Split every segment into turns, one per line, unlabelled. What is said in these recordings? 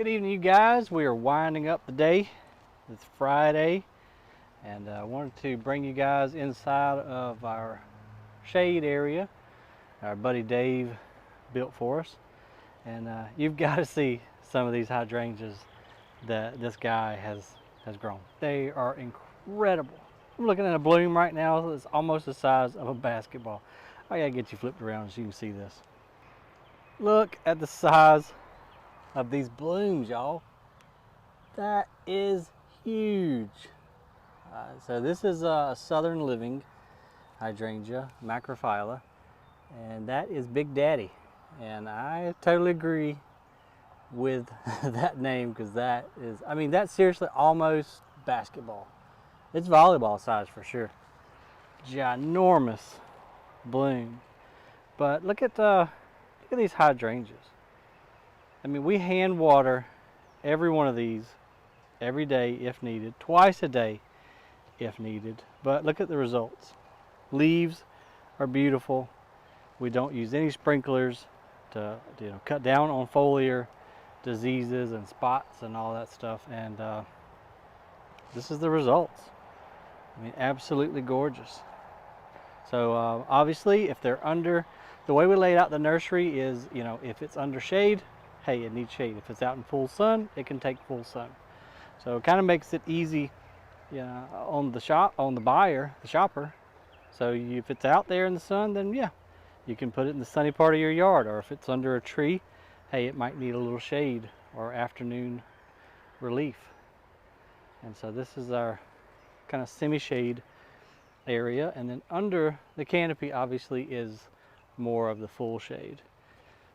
Good evening, you guys. We are winding up the day. It's Friday, and I wanted to bring you guys inside of our shade area our buddy Dave built for us. And you've got to see some of these hydrangeas that this guy has grown. They are incredible. I'm looking at a bloom right now that's almost the size of a basketball. I gotta get you flipped around so you can see this. Look at the size of these blooms, y'all. That is huge. So this is a Southern Living hydrangea, macrophylla, and that is Big Daddy. And I totally agree with that name because that is, I mean, that's seriously almost basketball. It's volleyball size for sure. Ginormous bloom. But look at these hydrangeas. I mean, we hand water every one of these every day if needed, twice a day if needed. But look at the results. Leaves are beautiful. We don't use any sprinklers to cut down on foliar diseases and spots and all that stuff. And this is the results. I mean, absolutely gorgeous. So obviously, if they're under, the way we laid out the nursery is, if it's under shade, hey, it needs shade. If it's out in full sun, it can take full sun. So it kind of makes it easy, on the buyer, the shopper. So if it's out there in the sun, then yeah, you can put it in the sunny part of your yard. Or if it's under a tree, hey, it might need a little shade or afternoon relief. And so this is our kind of semi-shade area, and then under the canopy obviously is more of the full shade.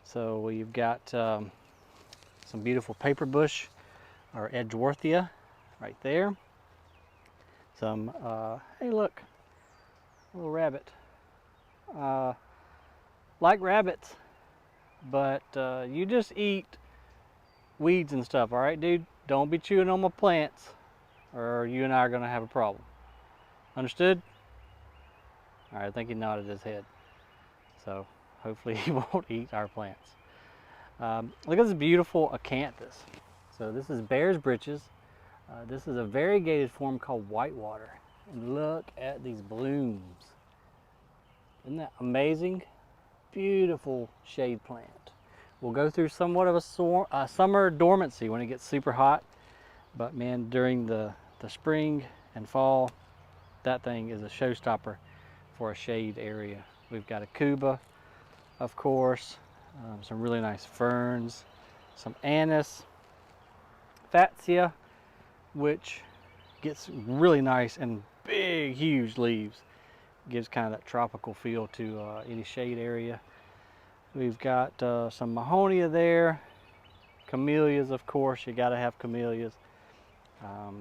So we've got some beautiful paper bush or Edgeworthia right there. Some hey, look, a little rabbit. Like rabbits, but you just eat weeds and stuff, all right, dude? Don't be chewing on my plants or you and I are gonna have a problem. Understood? All right, I think he nodded his head. So hopefully he won't eat our plants. Look at this beautiful acanthus. So this is bear's breeches. This is a variegated form called whitewater. And look at these blooms. Isn't that amazing? Beautiful shade plant. We'll go through somewhat of a summer dormancy when it gets super hot. But man, during the spring and fall, that thing is a showstopper for a shade area. We've got a Cuba, of course, some really nice ferns, some anise, fatsia, which gets really nice and big, huge leaves. Gives kind of that tropical feel to any shade area. We've got some mahonia there, camellias, of course. You got to have camellias.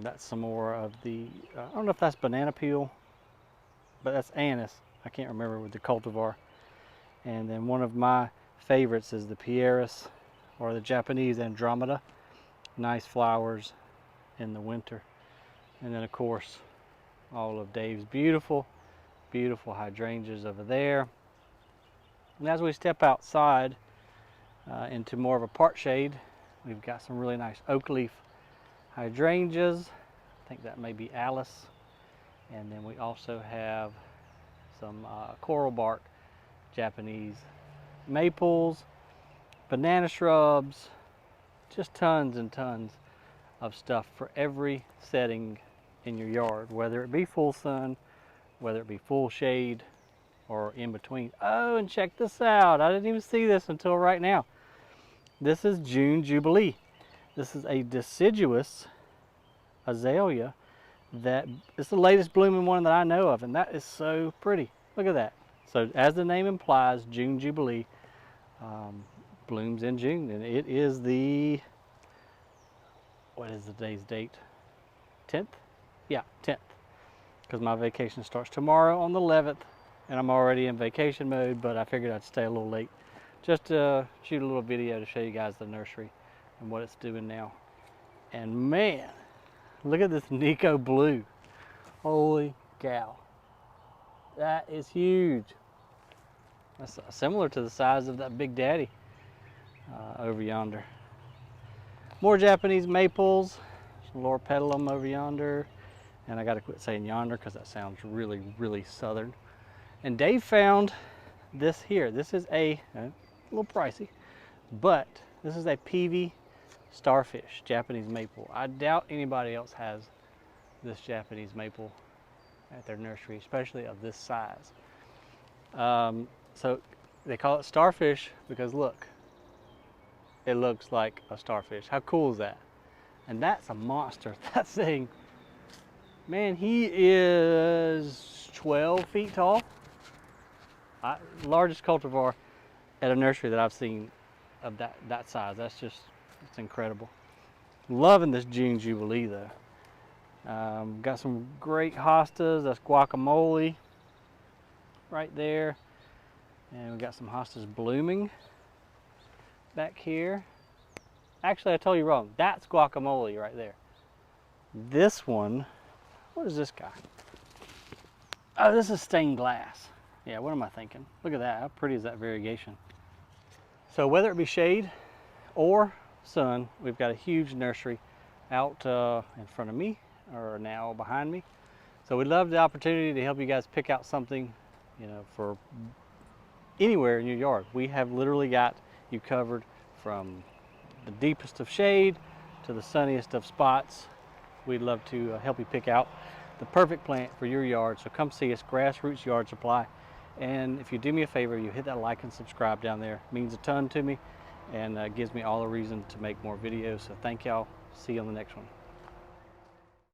That's some more of the, I don't know if that's banana peel, but that's anise. I can't remember with the cultivar. And then one of my favorites is the Pieris, or the Japanese Andromeda. Nice flowers in the winter. And then of course, all of Dave's beautiful hydrangeas over there. And as we step outside into more of a part shade, we've got some really nice oak leaf hydrangeas. I think that may be Alice. And then we also have some coral bark Japanese maples, banana shrubs, just tons and tons of stuff for every setting in your yard, whether it be full sun, whether it be full shade, or in between. Oh, and check this out. I didn't even see this until right now. This is June Jubilee. This is a deciduous azalea that is the latest blooming one that I know of, and that is so pretty. Look at that. So as the name implies, June Jubilee blooms in June, and it is the, what is today's date? 10th? Yeah, 10th. Because my vacation starts tomorrow on the 11th, and I'm already in vacation mode, but I figured I'd stay a little late just to shoot a little video to show you guys the nursery and what it's doing now. And man, look at this Nico blue. Holy cow. That is huge. That's similar to the size of that Big Daddy over yonder. More Japanese maples, some loropetalum over yonder. And I gotta quit saying yonder because that sounds really, really southern. And Dave found this here. This is a little pricey, but this is a peavy starfish, Japanese maple. I doubt anybody else has this Japanese maple at their nursery, especially of this size. So they call it starfish because look, it looks like a starfish. How cool is that? And that's a monster. That thing, man, he is 12 feet tall. Largest cultivar at a nursery that I've seen of that size. It's incredible. Loving this June Jubilee though. Got some great hostas. That's guacamole right there. And we got some hostas blooming back here. Actually, I told you wrong. That's guacamole right there. This one, what is this guy? Oh, this is stained glass. Yeah, what am I thinking? Look at that. How pretty is that variegation? So whether it be shade or sun, we've got a huge nursery out in front of me or now behind me. So we'd love the opportunity to help you guys pick out something, you know, for anywhere in your yard. We have literally got you covered from the deepest of shade to the sunniest of spots. We'd love to help you pick out the perfect plant for your yard. So come see us, Grassroots Yard Supply. And if you do me a favor, you hit that like and subscribe down there. It means a ton to me and gives me all the reason to make more videos. So thank y'all. See you on the next one.